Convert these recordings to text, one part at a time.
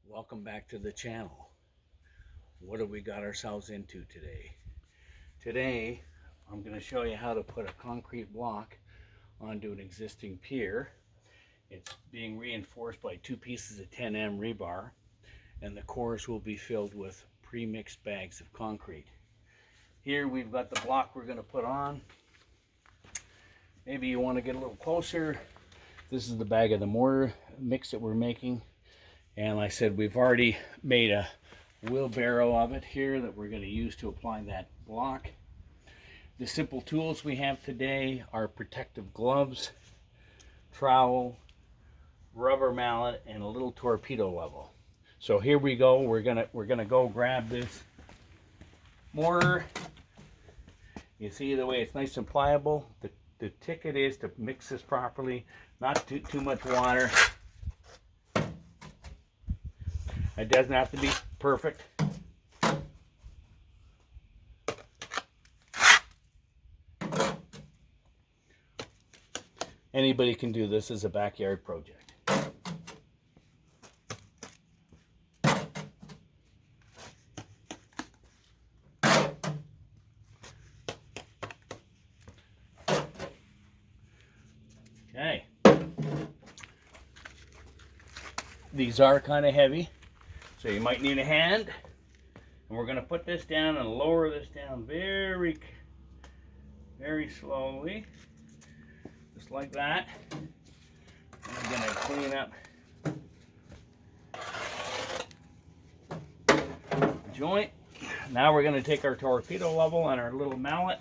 Welcome back to the channel. What have we got ourselves into today? Today I'm going to show you how to put a concrete block onto an existing pier. It's being reinforced by 2 pieces of 10M rebar, and the cores will be filled with pre-mixed bags of concrete. Here we've got the block we're going to put on. Maybe you want to get a little closer. This is the bag of the mortar mix that we're making. And like I said, we've already made a wheelbarrow of it here that we're going to use to apply that block. The simple tools we have today are protective gloves, trowel, rubber mallet, and a little torpedo level. So here we go. We're gonna go grab this mortar. You see the way it's nice and pliable. The ticket is to mix this properly, not too much water. It doesn't have to be perfect. Anybody can do this as a backyard project. Okay. These are kind of heavy, so you might need a hand. And we're going to put this down and lower this down very slowly. Just like that. And I'm going to clean up the joint. Now we're going to take our torpedo level and our little mallet.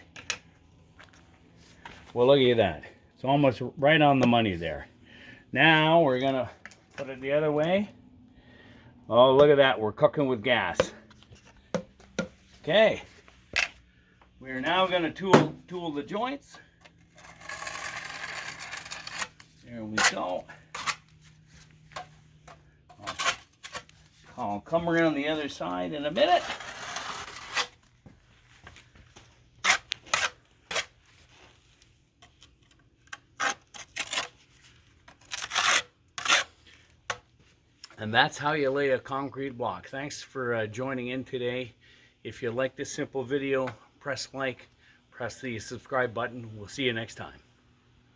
Well, look at that. It's almost right on the money there. Now we're going to put it the other way. Oh, look at that. We're cooking with gas. Okay. We're now going to tool the joints. There we go. I'll come around the other side in a minute. And that's how you lay a concrete block. Thanks for joining in today. If you like this simple video, press like, press the subscribe button. We'll see you next time.